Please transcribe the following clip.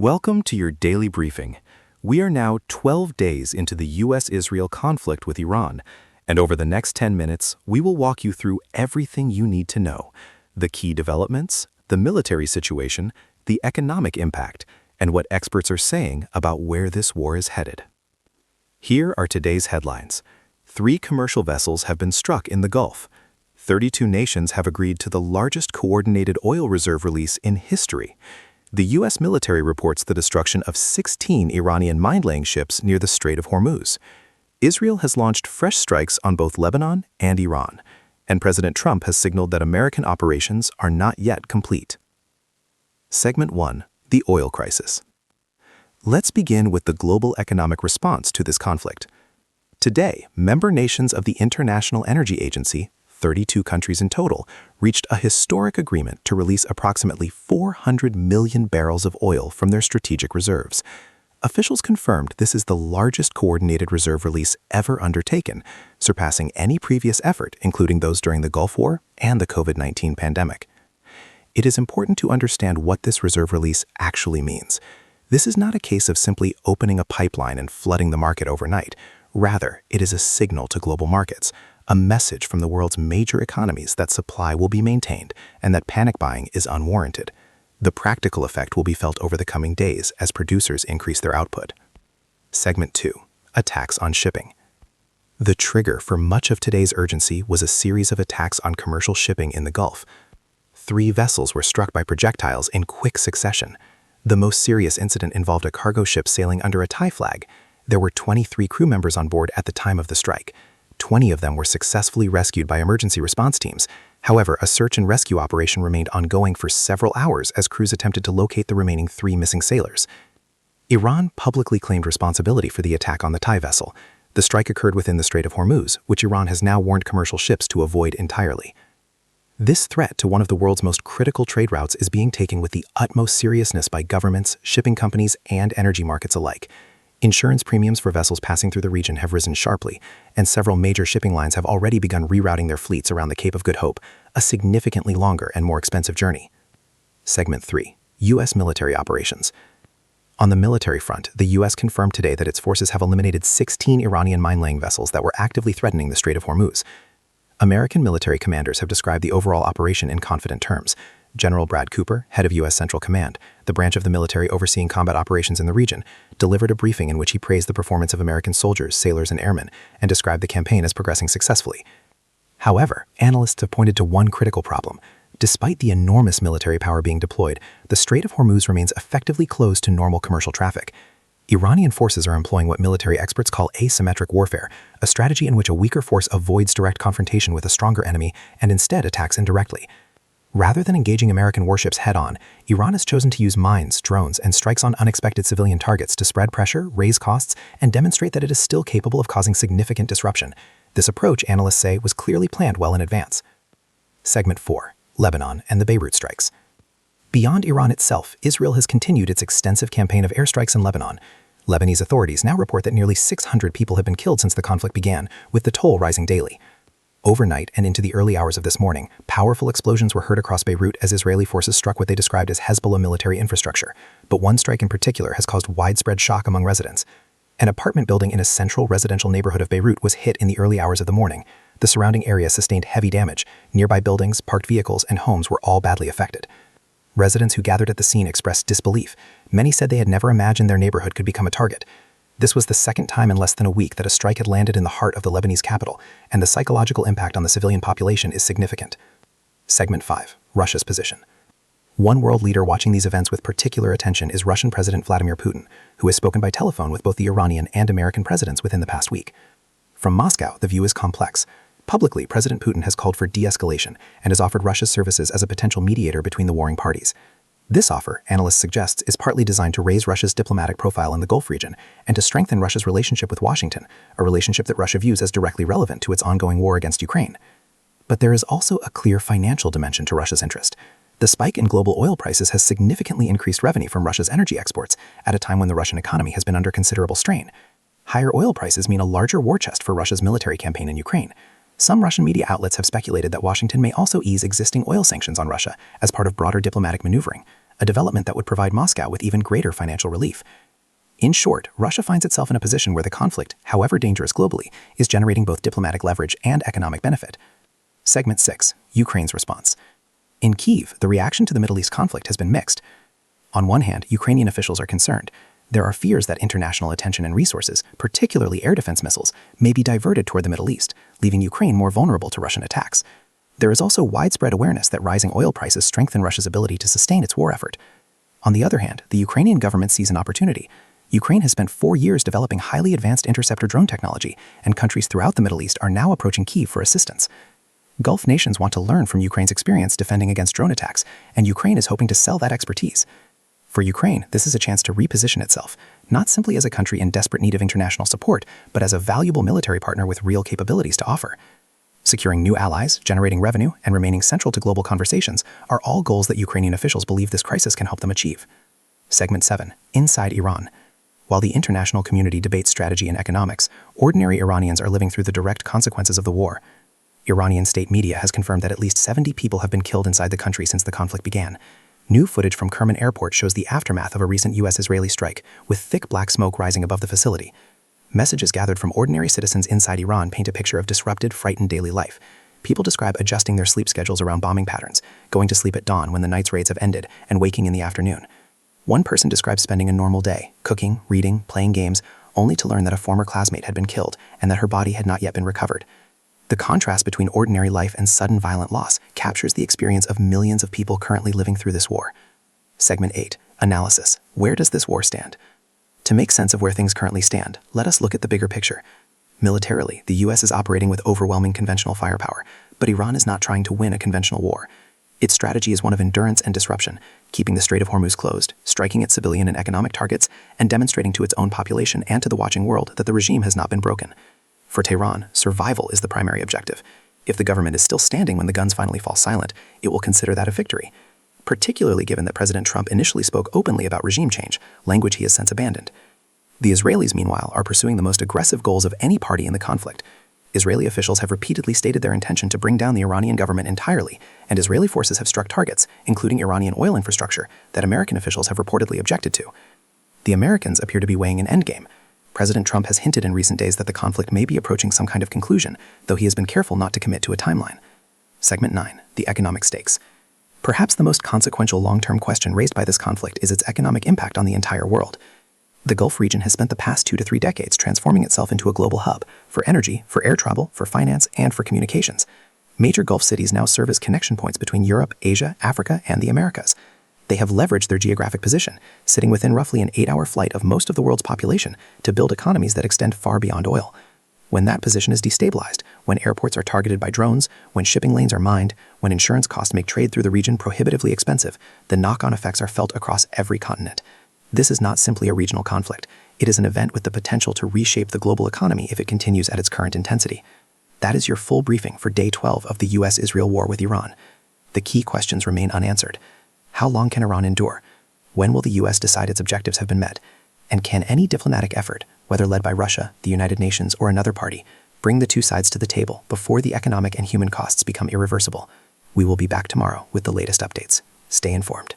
Welcome to your daily briefing. We are now 12 days into the U.S.-Israel conflict with Iran, and over the next 10 minutes, we will walk you through everything you need to know: the key developments, the military situation, the economic impact, and what experts are saying about where this war is headed. Here are today's headlines. 3 commercial vessels have been struck in the Gulf. 32 nations have agreed to the largest coordinated oil reserve release in history. The U.S. military reports the destruction of 16 Iranian mine-laying ships near the Strait of Hormuz. Israel has launched fresh strikes on both Lebanon and Iran, and President Trump has signaled that American operations are not yet complete. Segment 1. The oil crisis. Let's begin with the global economic response to this conflict. Today, member nations of the International Energy Agency, 32 countries in total, reached a historic agreement to release approximately 400 million barrels of oil from their strategic reserves. Officials confirmed this is the largest coordinated reserve release ever undertaken, surpassing any previous effort, including those during the Gulf War and the COVID-19 pandemic. It is important to understand what this reserve release actually means. This is not a case of simply opening a pipeline and flooding the market overnight. Rather, it is a signal to global markets, a message from the world's major economies that supply will be maintained and that panic buying is unwarranted. The practical effect will be felt over the coming days as producers increase their output. Segment 2. Attacks on shipping. The trigger for much of today's urgency was a series of attacks on commercial shipping in the Gulf. 3 vessels were struck by projectiles in quick succession. The most serious incident involved a cargo ship sailing under a Thai flag. There were 23 crew members on board at the time of the strike. 20 of them were successfully rescued by emergency response teams. However, a search and rescue operation remained ongoing for several hours as crews attempted to locate the remaining 3 missing sailors. Iran publicly claimed responsibility for the attack on the Thai vessel. The strike occurred within the Strait of Hormuz, which Iran has now warned commercial ships to avoid entirely. This threat to one of the world's most critical trade routes is being taken with the utmost seriousness by governments, shipping companies, and energy markets alike. Insurance premiums for vessels passing through the region have risen sharply, and several major shipping lines have already begun rerouting their fleets around the Cape of Good Hope, a significantly longer and more expensive journey. Segment 3. U.S. military operations. On the military front, the U.S. confirmed today that its forces have eliminated 16 Iranian mine-laying vessels that were actively threatening the Strait of Hormuz. American military commanders have described the overall operation in confident terms. General Brad Cooper, head of U.S. Central Command, the branch of the military overseeing combat operations in the region, delivered a briefing in which he praised the performance of American soldiers, sailors, and airmen, and described the campaign as progressing successfully. However, analysts have pointed to one critical problem. Despite the enormous military power being deployed, the Strait of Hormuz remains effectively closed to normal commercial traffic. Iranian forces are employing what military experts call asymmetric warfare, a strategy in which a weaker force avoids direct confrontation with a stronger enemy and instead attacks indirectly. Rather than engaging American warships head-on, Iran has chosen to use mines, drones, and strikes on unexpected civilian targets to spread pressure, raise costs, and demonstrate that it is still capable of causing significant disruption. This approach, analysts say, was clearly planned well in advance. Segment 4. Lebanon and the Beirut strikes. Beyond Iran itself, Israel has continued its extensive campaign of airstrikes in Lebanon. Lebanese authorities now report that nearly 600 people have been killed since the conflict began, with the toll rising daily. Overnight and into the early hours of this morning, powerful explosions were heard across Beirut as Israeli forces struck what they described as Hezbollah military infrastructure. But one strike in particular has caused widespread shock among residents. An apartment building in a central residential neighborhood of Beirut was hit in the early hours of the morning. The surrounding area sustained heavy damage. Nearby buildings, parked vehicles, and homes were all badly affected. Residents who gathered at the scene expressed disbelief. Many said they had never imagined their neighborhood could become a target. This was the second time in less than a week that a strike had landed in the heart of the Lebanese capital, and the psychological impact on the civilian population is significant. Segment 5. Russia's position. One world leader watching these events with particular attention is Russian President Vladimir Putin, who has spoken by telephone with both the Iranian and American presidents within the past week. From Moscow, the view is complex. Publicly, President Putin has called for de-escalation and has offered Russia's services as a potential mediator between the warring parties. This offer, analysts suggest, is partly designed to raise Russia's diplomatic profile in the Gulf region and to strengthen Russia's relationship with Washington, a relationship that Russia views as directly relevant to its ongoing war against Ukraine. But there is also a clear financial dimension to Russia's interest. The spike in global oil prices has significantly increased revenue from Russia's energy exports at a time when the Russian economy has been under considerable strain. Higher oil prices mean a larger war chest for Russia's military campaign in Ukraine. Some Russian media outlets have speculated that Washington may also ease existing oil sanctions on Russia as part of broader diplomatic maneuvering, a development that would provide Moscow with even greater financial relief. In short, Russia finds itself in a position where the conflict, however dangerous globally, is generating both diplomatic leverage and economic benefit. Segment 6. Ukraine's response. In Kyiv, the reaction to the Middle East conflict has been mixed. On one hand, Ukrainian officials are concerned. There are fears that international attention and resources, particularly air defense missiles, may be diverted toward the Middle East, leaving Ukraine more vulnerable to Russian attacks. There is also widespread awareness that rising oil prices strengthen Russia's ability to sustain its war effort. On the other hand, the Ukrainian government sees an opportunity. Ukraine has spent 4 years developing highly advanced interceptor drone technology, and countries throughout the Middle East are now approaching Kyiv for assistance. Gulf nations want to learn from Ukraine's experience defending against drone attacks, and Ukraine is hoping to sell that expertise. For Ukraine, this is a chance to reposition itself, not simply as a country in desperate need of international support, but as a valuable military partner with real capabilities to offer. Securing new allies, generating revenue, and remaining central to global conversations are all goals that Ukrainian officials believe this crisis can help them achieve. Segment 7. Inside Iran. While the international community debates strategy and economics, ordinary Iranians are living through the direct consequences of the war. Iranian state media has confirmed that at least 70 people have been killed inside the country since the conflict began. New footage from Kerman Airport shows the aftermath of a recent U.S.-Israeli strike, with thick black smoke rising above the facility. Messages gathered from ordinary citizens inside Iran paint a picture of disrupted, frightened daily life. People describe adjusting their sleep schedules around bombing patterns, going to sleep at dawn when the night's raids have ended, and waking in the afternoon. One person describes spending a normal day, cooking, reading, playing games, only to learn that a former classmate had been killed and that her body had not yet been recovered. The contrast between ordinary life and sudden violent loss captures the experience of millions of people currently living through this war. Segment 8. Analysis. Where does this war stand? To make sense of where things currently stand, let us look at the bigger picture. Militarily, the U.S. is operating with overwhelming conventional firepower, but Iran is not trying to win a conventional war. Its strategy is one of endurance and disruption, keeping the Strait of Hormuz closed, striking its civilian and economic targets, and demonstrating to its own population and to the watching world that the regime has not been broken. For Tehran, survival is the primary objective. If the government is still standing when the guns finally fall silent, it will consider that a victory, particularly given that President Trump initially spoke openly about regime change, language he has since abandoned. The Israelis, meanwhile, are pursuing the most aggressive goals of any party in the conflict. Israeli officials have repeatedly stated their intention to bring down the Iranian government entirely, and Israeli forces have struck targets, including Iranian oil infrastructure, that American officials have reportedly objected to. The Americans appear to be weighing an endgame. President Trump has hinted in recent days that the conflict may be approaching some kind of conclusion, though he has been careful not to commit to a timeline. Segment 9. The economic stakes. Perhaps the most consequential long-term question raised by this conflict is its economic impact on the entire world. The Gulf region has spent the past 2 to 3 decades transforming itself into a global hub for energy, for air travel, for finance, and for communications. Major Gulf cities now serve as connection points between Europe, Asia, Africa, and the Americas. They have leveraged their geographic position, sitting within roughly an 8-hour flight of most of the world's population, to build economies that extend far beyond oil. When that position is destabilized, when airports are targeted by drones, when shipping lanes are mined, when insurance costs make trade through the region prohibitively expensive, the knock-on effects are felt across every continent. This is not simply a regional conflict. It is an event with the potential to reshape the global economy if it continues at its current intensity. That is your full briefing for Day 12 of the U.S.-Israel war with Iran. The key questions remain unanswered. How long can Iran endure? When will the U.S. decide its objectives have been met? And can any diplomatic effort, whether led by Russia, the United Nations, or another party, bring the two sides to the table before the economic and human costs become irreversible? We will be back tomorrow with the latest updates. Stay informed.